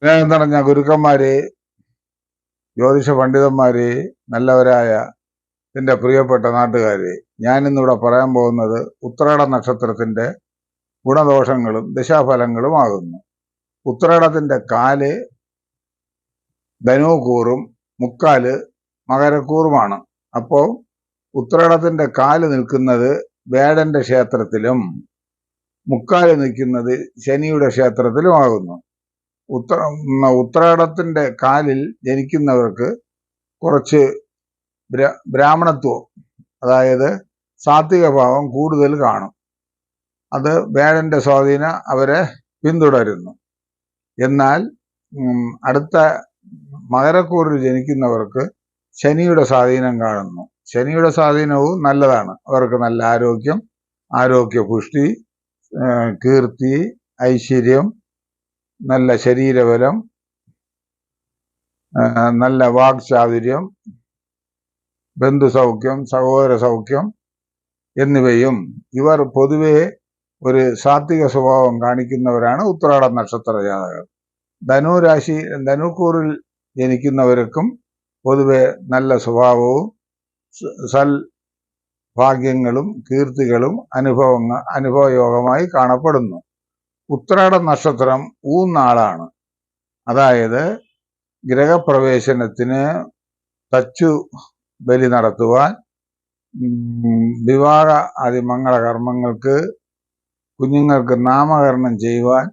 സ്നേഹം നിറഞ്ഞ ഗുരുക്കന്മാരെ, ജ്യോതിഷ പണ്ഡിതന്മാരെ, നല്ലവരായ എൻ്റെ പ്രിയപ്പെട്ട നാട്ടുകാരെ, ഞാനിന്നിവിടെ പറയാൻ പോകുന്നത് ഉത്രാട നക്ഷത്രത്തിന്റെ ഗുണദോഷങ്ങളും ദശാഫലങ്ങളുമാകുന്നു. ഉത്രാടത്തിന്റെ കാല് ധനുക്കൂറും മുക്കാല് മകരക്കൂറുമാണ്. അപ്പോൾ ഉത്രാടത്തിന്റെ കാല് നിൽക്കുന്നത് വേടന്റെ ക്ഷേത്രത്തിലും മുക്കാല് നിൽക്കുന്നത് ശനിയുടെ ക്ഷേത്രത്തിലുമാകുന്നു. ഉത്രാടത്തിന്റെ കാലിൽ ജനിക്കുന്നവർക്ക് കുറച്ച് ബ്രാഹ്മണത്വം, അതായത് സാത്വിക ഭാവം കൂടുതൽ കാണും. അത് വേടന്റെ സ്വാധീനം അവരെ പിന്തുടരുന്നു. എന്നാൽ അടുത്ത മകരക്കൂറിൽ ജനിക്കുന്നവർക്ക് ശനിയുടെ സ്വാധീനം കാണുന്നു. ശനിയുടെ സ്വാധീനവും നല്ലതാണ്. അവർക്ക് നല്ല ആരോഗ്യം, ആരോഗ്യപുഷ്ടി, കീർത്തി, ഐശ്വര്യം, നല്ല ശരീരബലം, നല്ല വാക്ചാതുര്യം, ബന്ധുസൗഖ്യം, സഹോദര സൗഖ്യം എന്നിവയും. ഇവർ പൊതുവെ ഒരു സാത്വിക സ്വഭാവം കാണിക്കുന്നവരാണ് ഉത്രാട നക്ഷത്ര ജാതകർ. ധനുക്കൂറിൽ ജനിക്കുന്നവർക്കും പൊതുവെ നല്ല സ്വഭാവവും സൽഭാഗ്യങ്ങളും കീർത്തികളും അനുഭവയോഗമായി കാണപ്പെടുന്നു. ഉത്രാട നക്ഷത്രം ഊന്നാളാണ്. അതായത് ഗ്രഹപ്രവേശനത്തിന്, തച്ചു ബലി നടത്തുവാൻ, വിവാഹ ആദി മംഗളകർമ്മങ്ങൾക്ക്, കുഞ്ഞുങ്ങൾക്ക് നാമകരണം ചെയ്യുവാൻ,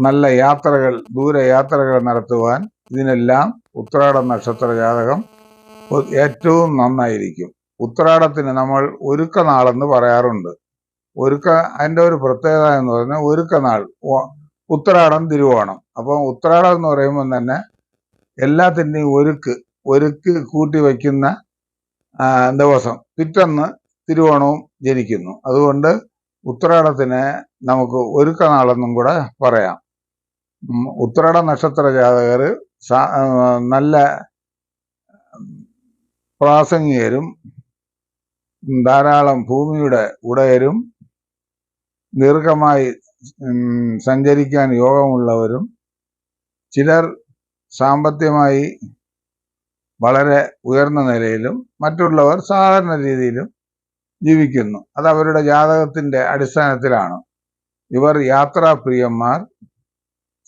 നല്ല യാത്രകൾ, ദൂരയാത്രകൾ നടത്തുവാൻ, ഇതിനെല്ലാം ഉത്രാട നക്ഷത്ര ജാതകം ഏറ്റവും നന്നായിരിക്കും. ഉത്രാടത്തിന് നമ്മൾ ഒരുക്കനാളെന്ന് പറയാറുണ്ട്. അതിൻ്റെ ഒരു പ്രത്യേകത എന്ന് പറഞ്ഞാൽ ഒരുക്കനാൾ ഉത്രാടം, തിരുവോണം. അപ്പം ഉത്രാടം എന്ന് പറയുമ്പോൾ തന്നെ എല്ലാത്തിൻ്റെയും ഒരുക്ക് കൂട്ടി വയ്ക്കുന്ന ദിവസം. പിറ്റന്ന് തിരുവോണവും ജനിക്കുന്നു. അതുകൊണ്ട് ഉത്രാടത്തിന് നമുക്ക് ഒരുക്കനാളെന്നും കൂടെ പറയാം. ഉത്രാട നക്ഷത്ര ജാതകർ നല്ല പ്രാസംഗികരും, ധാരാളം ഭൂമിയുടെ ഉടയരും, ദീർഘമായി സഞ്ചരിക്കാൻ യോഗമുള്ളവരും, ചിലർ സാമ്പത്തികമായി വളരെ ഉയർന്ന നിലയിലും മറ്റുള്ളവർ സാധാരണ രീതിയിലും ജീവിക്കുന്നു. അത് അവരുടെ ജാതകത്തിന്റെ അടിസ്ഥാനത്തിലാണ്. ഇവർ യാത്രാപ്രിയന്മാർ,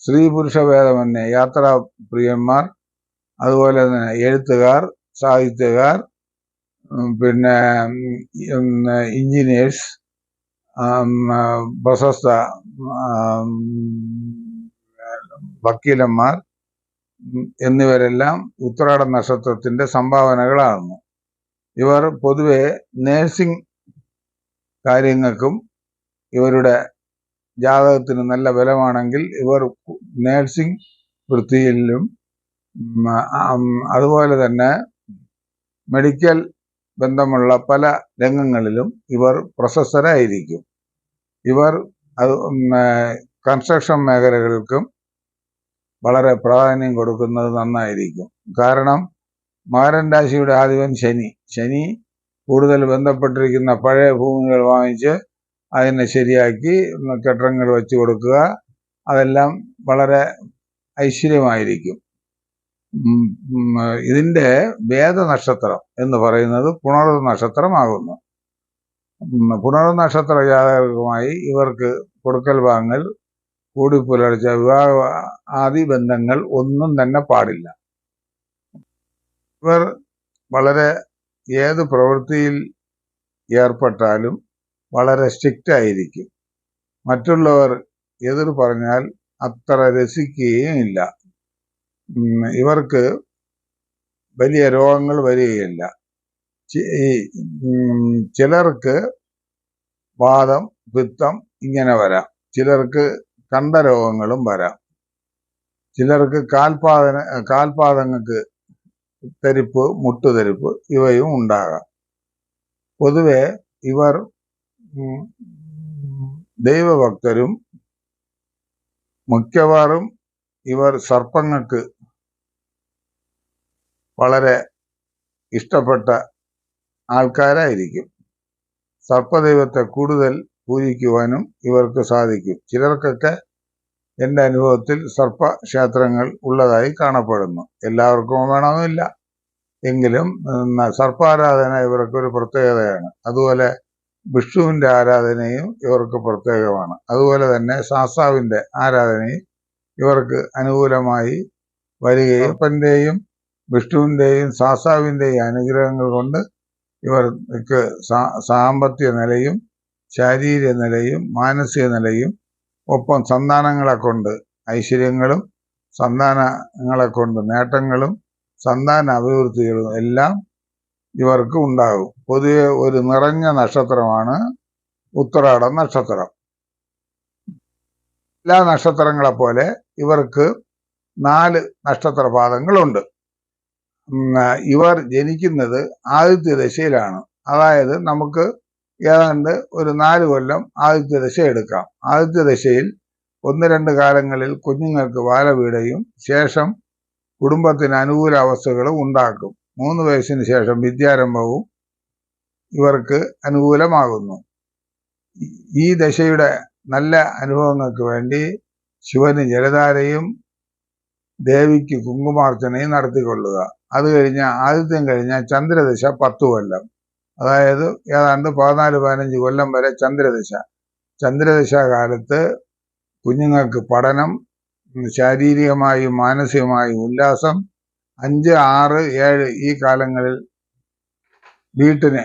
സ്ത്രീ പുരുഷ ഭേദമന്യേ യാത്രാപ്രിയന്മാർ, അതുപോലെ തന്നെ എഴുത്തുകാർ, സാഹിത്യകാർ, പിന്നെ എഞ്ചിനീയേഴ്സ്, പ്രശസ്ത വക്കീലന്മാർ എന്നിവരെല്ലാം ഉത്രാട നക്ഷത്രത്തിന്റെ സംഭാവനകളാകുന്നു. ഇവർ പൊതുവെ നേഴ്സിംഗ് കാര്യങ്ങൾക്കും ഇവരുടെ ജാതകത്തിന് നല്ല ബലമാണെങ്കിൽ ഇവർ നേഴ്സിംഗ് വൃത്തിയിലും അതുപോലെ തന്നെ മെഡിക്കൽ ബന്ധമുള്ള പല രംഗങ്ങളിലും ഇവർ പ്രശസ്തരായിരിക്കും. ഇവർ കൺസ്ട്രക്ഷൻ മേഖലകൾക്കും വളരെ പ്രാധാന്യം കൊടുക്കുന്നത് നന്നായിരിക്കും. കാരണം മകരൻ രാശിയുടെ ആധിപൻ ശനി കൂടുതൽ ബന്ധപ്പെട്ടിരിക്കുന്ന പഴയ ഭൂമികൾ വാങ്ങിച്ച് അതിനെ ശരിയാക്കി കെട്ടിടങ്ങൾ വെച്ച് കൊടുക്കുക, അതെല്ലാം വളരെ ഐശ്വര്യമായിരിക്കും. ഇതിന്റെ വേദനക്ഷത്രം എന്ന് പറയുന്നത് പുണർ നക്ഷത്രമാകുന്നു. പുണർ നക്ഷത്ര ജാതകവുമായി ഇവർക്ക് കൊടുക്കൽ വാങ്ങൽ, കൂടിപ്പുലർച്ച, വിവാഹ ആദി ബന്ധങ്ങൾ ഒന്നും തന്നെ പാടില്ല. ഇവർ വളരെ ഏത് പ്രവൃത്തിയിൽ ഏർപ്പെട്ടാലും വളരെ സ്ട്രിക്റ്റ് ആയിരിക്കും. മറ്റുള്ളവർ എതിർ പറഞ്ഞാൽ അത്ര രസിക്കുകയും ഇല്ല. ഇവർക്ക് വലിയ രോഗങ്ങൾ വരികയില്ല. ചിലർക്ക് വാദം, പിത്തം ഇങ്ങനെ വരാം. ചിലർക്ക് കണ്ഠരോഗങ്ങളും വരാം. ചിലർക്ക് കാൽപാദങ്ങൾക്ക് തെരിപ്പ്, മുട്ടുതെരിപ്പ് ഇവയും ഉണ്ടാകാം. പൊതുവെ ഇവർ ദൈവഭക്തരും, മിക്കവാറും ഇവർ സർപ്പങ്ങൾക്ക് വളരെ ഇഷ്ടപ്പെട്ട ആൾക്കാരായിരിക്കും. സർപ്പദൈവത്തെ കൂടുതൽ പൂജിക്കുവാനും ഇവർക്ക് സാധിക്കും. ചിലർക്കൊക്കെ എൻ്റെ അനുഭവത്തിൽ സർപ്പക്ഷേത്രങ്ങൾ ഉള്ളതായി കാണപ്പെടുന്നു. എല്ലാവർക്കും വേണമെന്നില്ല, എങ്കിലും സർപ്പാരാധന ഇവർക്കൊരു പ്രത്യേകതയാണ്. അതുപോലെ വിഷ്ണുവിൻ്റെ ആരാധനയും ഇവർക്ക് പ്രത്യേകമാണ്. അതുപോലെ തന്നെ ശാസ്താവിൻ്റെ ആരാധനയും ഇവർക്ക് അനുകൂലമായി വരികയും സർപ്പൻ്റെയും വിഷ്ണുവിൻ്റെയും ശാസ്താവിൻ്റെയും അനുഗ്രഹങ്ങൾ കൊണ്ട് ഇവർക്ക് സാമ്പത്തിക നിലയും ശാരീരിക നിലയും മാനസിക നിലയും ഒപ്പം സന്താനങ്ങളെ കൊണ്ട് ഐശ്വര്യങ്ങളും സന്താനങ്ങളെ കൊണ്ട് നേട്ടങ്ങളും സന്താന അഭിവൃദ്ധികളും എല്ലാം ഇവർക്ക് ഉണ്ടാകും. പൊതുവെ ഒരു നിറഞ്ഞ നക്ഷത്രമാണ് ഉത്രാടം നക്ഷത്രം. എല്ലാ നക്ഷത്രങ്ങളെ പോലെ ഇവർക്ക് 4 നക്ഷത്രപാദങ്ങളുണ്ട്. ഇവർ ജനിക്കുന്നത് ആദിത്യ ദശയിലാണ്. അതായത് നമുക്ക് ഏതാണ്ട് ഒരു 4 കൊല്ലം ആദിത്യ ദശ എടുക്കാം. ആദിത്യ ദശയിൽ 1-2 കാലങ്ങളിൽ കുഞ്ഞുങ്ങൾക്ക് ബാലപീഡയും ശേഷം കുടുംബത്തിന് അനുകൂല അവസ്ഥകളും ഉണ്ടാക്കും. 3 വയസ്സിന് ശേഷം വിദ്യാരംഭവും ഇവർക്ക് അനുകൂലമാകുന്നു. ഈ ദശയുടെ നല്ല അനുഭവങ്ങൾക്ക് വേണ്ടി ശിവന് ജലധാരയും ദേവിക്ക് കുങ്കുമാർച്ചനയും നടത്തിക്കൊള്ളുക. അത് ആദിത്യം കഴിഞ്ഞ ചന്ദ്രദശ 10 കൊല്ലം, അതായത് ഏതാണ്ട് 14-15 കൊല്ലം വരെ ചന്ദ്രദശ കാലത്ത് കുഞ്ഞുങ്ങൾക്ക് പഠനം, ശാരീരികമായും മാനസികമായും ഉല്ലാസം, 5, 6, 7 ഈ കാലങ്ങളിൽ വീട്ടിന്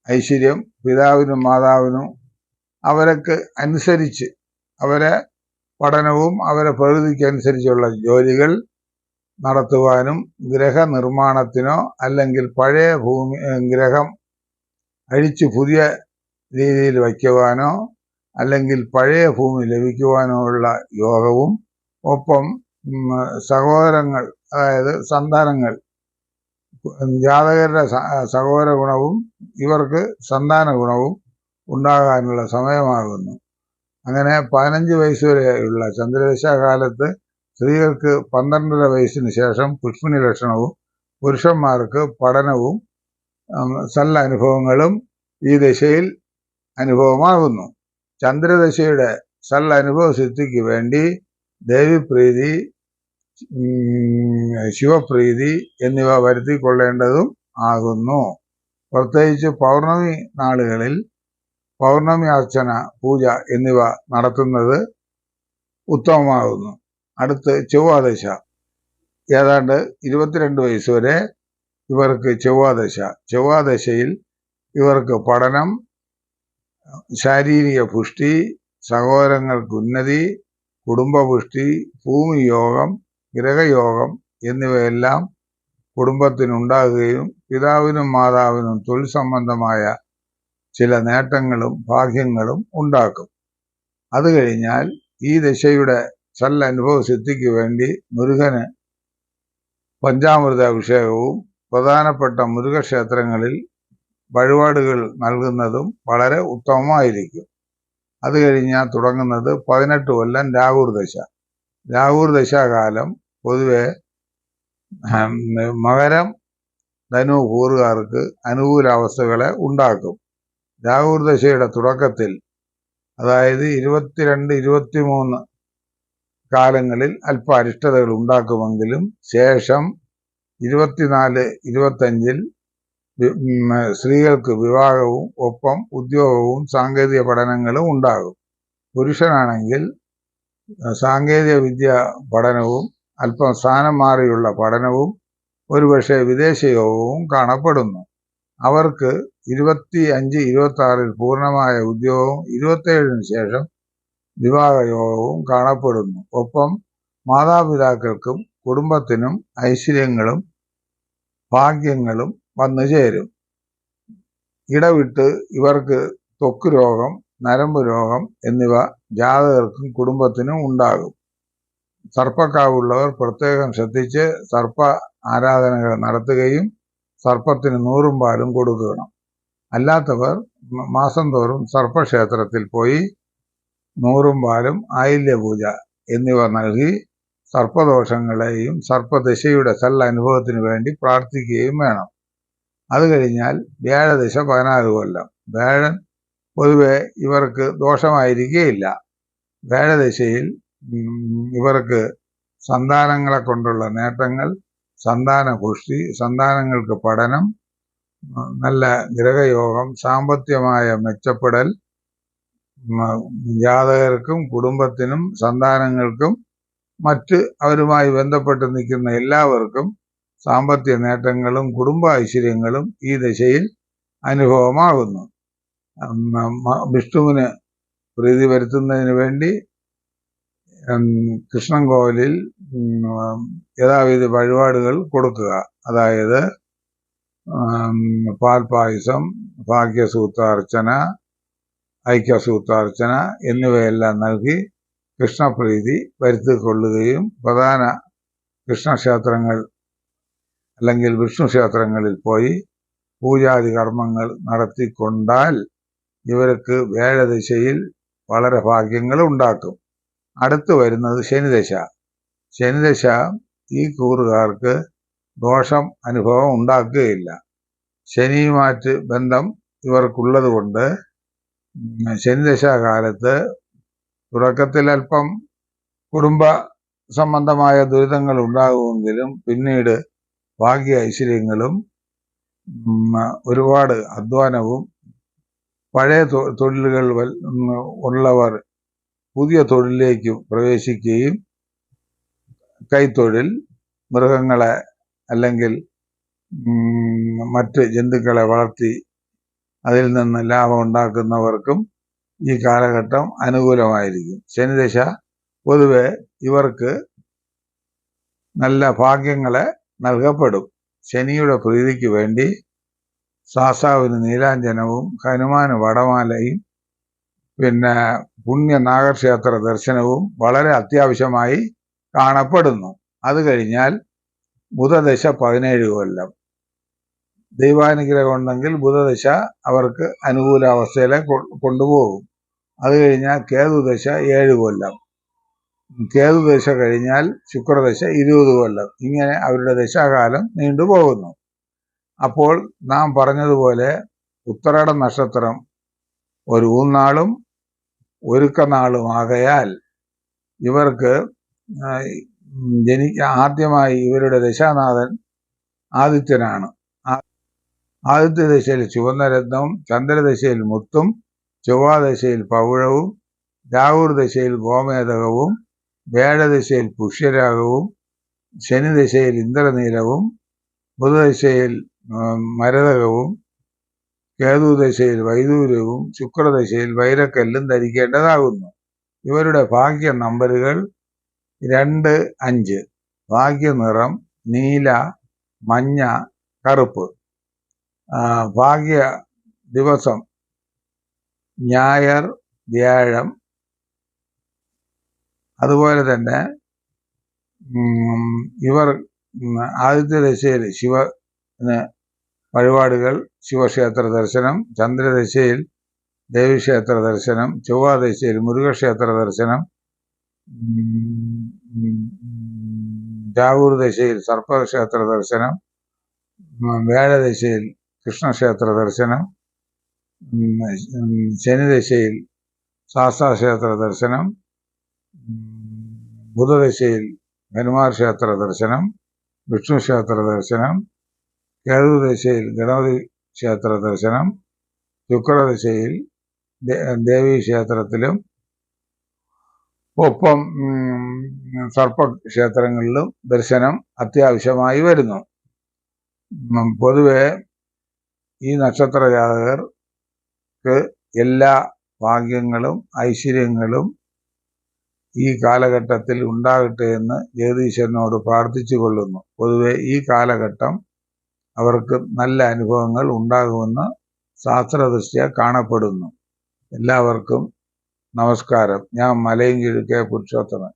ഐശ്വര്യം, പിതാവിനും മാതാവിനും അവർക്ക് അനുസരിച്ച് അവരെ പഠനവും അവരെ പ്രകൃതിക്കനുസരിച്ചുള്ള ജോലികൾ നടത്തുവാനും ഗ്രഹനിർമ്മാണത്തിനോ അല്ലെങ്കിൽ പഴയ ഗ്രഹം അഴിച്ച് പുതിയ രീതിയിൽ വയ്ക്കുവാനോ അല്ലെങ്കിൽ പഴയ ഭൂമി ലഭിക്കുവാനോ ഉള്ള യോഗവും ഒപ്പം സഹോദരങ്ങൾ, അതായത് സന്താനങ്ങൾ, ജാതകരുടെ സഹോദര ഗുണവും ഇവർക്ക് സന്താന ഗുണവും ഉണ്ടാകാനുള്ള സമയമാകുന്നു. അങ്ങനെ 15 വയസ്സ് വരെയുള്ള ചന്ദ്രദശാകാലത്ത് സ്ത്രീകൾക്ക് 12.5 വയസ്സിന് ശേഷം പുഷ്പിണി ലക്ഷണവും പുരുഷന്മാർക്ക് പഠനവും സല്ലനുഭവങ്ങളും ഈ ദശയിൽ അനുഭവമാകുന്നു. ചന്ദ്രദശയുടെ സല്ലനുഭവ സിദ്ധിക്ക് വേണ്ടി ദേവിപ്രീതി, ശിവപ്രീതി എന്നിവ വരുത്തിക്കൊള്ളേണ്ടതും ആകുന്നു. പ്രത്യേകിച്ച് പൗർണമി നാളുകളിൽ പൗർണമി അർച്ചന, പൂജ എന്നിവ നടത്തുന്നത് ഉത്തമമാകുന്നു. അടുത്ത് ചൊവ്വാദശ. ഏതാണ്ട് 22 വയസ്സ് വരെ ഇവർക്ക് ചൊവ്വാദശയിൽ ഇവർക്ക് പഠനം, ശാരീരിക പുഷ്ടി, സഹോദരങ്ങൾക്ക് ഉന്നതി, കുടുംബപുഷ്ടി, ഭൂമിയോഗം, ഗ്രഹയോഗം എന്നിവയെല്ലാം കുടുംബത്തിനുണ്ടാകുകയും പിതാവിനും മാതാവിനും തൊഴിൽ സംബന്ധമായ ചില നേട്ടങ്ങളും ഭാഗ്യങ്ങളും ഉണ്ടാക്കും. അത് കഴിഞ്ഞാൽ ഈ ദശയുടെ സല്ലനുഭവ സിദ്ധിക്ക് വേണ്ടി മുരുകന് പഞ്ചാമൃത അഭിഷേകവും പ്രധാനപ്പെട്ട മുരുകക്ഷേത്രങ്ങളിൽ വഴിപാടുകൾ നൽകുന്നതും വളരെ ഉത്തമമായിരിക്കും. അത് കഴിഞ്ഞാൽ തുടങ്ങുന്നത് 18 കൊല്ലം രാഹുർ ദശാകാലം പൊതുവെ മകരം, ധനു കൂറുകാർക്ക് അനുകൂലാവസ്ഥകളെ ഉണ്ടാക്കും. രാഹുർ ദശയുടെ തുടക്കത്തിൽ, അതായത് 22, 23 കാലങ്ങളിൽ അല്പ അരിഷ്ടതകൾ ഉണ്ടാക്കുമെങ്കിലും ശേഷം 24, 25 സ്ത്രീകൾക്ക് വിവാഹവും ഒപ്പം ഉദ്യോഗവും സാങ്കേതിക പഠനങ്ങളും ഉണ്ടാകും. പുരുഷനാണെങ്കിൽ സാങ്കേതിക വിദ്യ പഠനവും അല്പം സ്ഥാനം മാറിയുള്ള പഠനവും ഒരുപക്ഷെ വിദേശയോഗവും കാണപ്പെടുന്നു. അവർക്ക് 25, 26 പൂർണ്ണമായ ഉദ്യോഗവും 27 ശേഷം വിവാഹയോഗവും കാണപ്പെടുന്നു. ഒപ്പം മാതാപിതാക്കൾക്കും കുടുംബത്തിനും ഐശ്വര്യങ്ങളും ഭാഗ്യങ്ങളും വന്നു ചേരും. ഇടവിട്ട് ഇവർക്ക് ത്വക്ക് രോഗം, നരമ്പ് രോഗം എന്നിവ ജാതകർക്കും കുടുംബത്തിനും ഉണ്ടാകും. സർപ്പക്കാവുള്ളവർ പ്രത്യേകം ശ്രദ്ധിച്ച് സർപ്പ ആരാധനകൾ നടത്തുകയും സർപ്പത്തിന് 100 പാലും കൊടുക്കണം. അല്ലാത്തവർ മാസം തോറും സർപ്പക്ഷേത്രത്തിൽ പോയി 100 പാലും ആയില്യപൂജ എന്നിവ നൽകി സർപ്പദോഷങ്ങളെയും സർപ്പദശയുടെ സല്ലനുഭവത്തിന് വേണ്ടി പ്രാർത്ഥിക്കുകയും വേണം. അത് കഴിഞ്ഞാൽ വ്യാഴദശ 14 കൊല്ലം. വ്യാഴൻ പൊതുവെ ഇവർക്ക് ദോഷമായിരിക്കുകയില്ല. വ്യാഴദശയിൽ ഇവർക്ക് സന്താനങ്ങളെ കൊണ്ടുള്ള നേട്ടങ്ങൾ, സന്താന പുഷ്ടി, സന്താനങ്ങൾക്ക് പഠനം, നല്ല ഗ്രഹയോഗം, സാമ്പത്തികമായ മെച്ചപ്പെടൽ, ജാതകർക്കും കുടുംബത്തിനും സന്താനങ്ങൾക്കും മറ്റ് അവരുമായി ബന്ധപ്പെട്ട് നിൽക്കുന്ന എല്ലാവർക്കും സാമ്പത്തിക നേട്ടങ്ങളും കുടുംബ ഐശ്വര്യങ്ങളും ഈ ദശയിൽ അനുഭവമാകുന്നു. വിഷ്ണുവിന് പ്രീതി വരുത്തുന്നതിന് വേണ്ടി കൃഷ്ണൻ കോവിലിൽ യഥാവിധി വഴിപാടുകൾ കൊടുക്കുക. അതായത് പാൽപായസം, ഭാഗ്യസൂത്രാർച്ചന, ഐക്യസൂത്രാർച്ചന എന്നിവയെല്ലാം നൽകി കൃഷ്ണപ്രീതി വരുത്തിക്കൊള്ളുകയും പ്രധാന കൃഷ്ണക്ഷേത്രങ്ങൾ അല്ലെങ്കിൽ വിഷ്ണു ക്ഷേത്രങ്ങളിൽ പോയി പൂജാതി കർമ്മങ്ങൾ നടത്തിക്കൊണ്ടാൽ ഇവർക്ക് വേഴദശയിൽ വളരെ ഭാഗ്യങ്ങൾ ഉണ്ടാക്കും. അടുത്ത് വരുന്നത് ശനിദശ. ശനിദശ ഈ കൂറുകാർക്ക് ദോഷം അനുഭവം ഉണ്ടാക്കുകയില്ല. ശനിയുമായിട്ട് ബന്ധം ഇവർക്കുള്ളത് കൊണ്ട് ശനിദശാകാലത്ത് തുടക്കത്തിൽ അല്പം കുടുംബ സംബന്ധമായ ദുരിതങ്ങൾ ഉണ്ടാകുമെങ്കിലും പിന്നീട് ഭാഗ്യ ഐശ്വര്യങ്ങളും ഒരുപാട് അധ്വാനവും പഴയ തൊഴിലുകൾ ഉള്ളവർ പുതിയ തൊഴിലിലേക്ക് പ്രവേശിക്കുകയും കൈത്തൊഴിൽ, മൃഗങ്ങളെ അല്ലെങ്കിൽ മറ്റ് ജന്തുക്കളെ വളർത്തി അതിൽ നിന്ന് ലാഭം ഉണ്ടാക്കുന്നവർക്കും ഈ കാലഘട്ടം അനുകൂലമായിരിക്കും. ശനിദശ പൊതുവെ ഇവർക്ക് നല്ല ഭാഗ്യങ്ങളെ നൽകപ്പെടും. ശനിയുടെ പ്രീതിക്ക് വേണ്ടി സാസാവിന് നീലാഞ്ജനവും ഹനുമാന് വടമാലയും പിന്നെ പുണ്യ നാഗക്ഷേത്ര ദർശനവും വളരെ അത്യാവശ്യമായി കാണപ്പെടുന്നു. അത് കഴിഞ്ഞാൽ ബുധദശ 17 കൊല്ലം. ദൈവാനുഗ്രഹം ഉണ്ടെങ്കിൽ ബുധദശ അവർക്ക് അനുകൂല അവസ്ഥയിലെ കൊണ്ടുപോകും. അത് കഴിഞ്ഞാൽ കേതുദശ 7 കൊല്ലം. കേതുദശ കഴിഞ്ഞാൽ ശുക്രദശ 20 കൊല്ലം. ഇങ്ങനെ അവരുടെ ദശാകാലം നീണ്ടുപോകുന്നു. അപ്പോൾ നാം പറഞ്ഞതുപോലെ ഉത്തരാട നക്ഷത്രം ഒരു ഊന്നാളും ഒരുക്കനാളുമാകയാൽ ഇവർക്ക് ആദ്യമായി ഇവരുടെ ദശാനാഥൻ ആദിത്യനാണ്. ആദിത്യദശയിൽ ചുവന്ന രത്നവും, ചന്ദ്രദശയിൽ മുത്തും, ചൊവ്വാദശയിൽ പവിഴവും, രാഹുർദശയിൽ ഗോമേതകവും, വേഴദശയിൽ പുഷ്യരാഗവും, ശനിദശയിൽ ഇന്ദ്രനീലവും, ബുധദശയിൽ മരതകവും, കേതുദശയിൽ വൈദൂര്യവും, ശുക്രദശയിൽ വൈരക്കല്ലും ധരിക്കേണ്ടതാകുന്നു. ഇവരുടെ ഭാഗ്യ നമ്പറുകൾ 2, 5. ഭാഗ്യനിറം നീല, മഞ്ഞ, കറുപ്പ്. ഭാഗ്യ ദിവസം ഞായർ, വ്യാഴം. അതുപോലെ തന്നെ ഇവർ ആദിത്യദശയിൽ ശിവന് വഴിപാടുകൾ, ശിവക്ഷേത്ര ദർശനം, ചന്ദ്രദശയിൽ ദേവീക്ഷേത്ര ദർശനം, ചൊവ്വാദശയിൽ മുരുകക്ഷേത്ര ദർശനം, രാഹുർദശയിൽ സർപ്പക്ഷേത്ര ദർശനം, വ്യാഴദശയിൽ കൃഷ്ണക്ഷേത്ര ദർശനം, ശനിദശയിൽ ശാസ്താക്ഷേത്ര ദർശനം, ബുധദശയിൽ ഹനുമാൻ ക്ഷേത്ര ദർശനം, വിഷ്ണു ക്ഷേത്ര ദർശനം, കേതുദശയിൽ ഗണപതി ക്ഷേത്ര ദർശനം, ശുക്രദശയിൽ ദേവീക്ഷേത്രത്തിലും ഒപ്പം സർപ്പക്ഷേത്രങ്ങളിലും ദർശനം അത്യാവശ്യമായി വരുന്നു. പൊതുവെ ഈ നക്ഷത്ര ജാതകർക്ക് എല്ലാ ഭാഗ്യങ്ങളും ഐശ്വര്യങ്ങളും ഈ കാലഘട്ടത്തിൽ ഉണ്ടാകട്ടെ എന്ന് ജഗദീശ്വരനോട് പ്രാർത്ഥിച്ചു കൊള്ളുന്നു. പൊതുവെ ഈ കാലഘട്ടം അവർക്ക് നല്ല അനുഭവങ്ങൾ ഉണ്ടാകുമെന്ന് ശാസ്ത്രദൃഷ്ട്യാ കാണപ്പെടുന്നു. എല്ലാവർക്കും നമസ്കാരം. ഞാൻ മലയൻകീഴ് കെ. പുരുഷോത്തമൻ.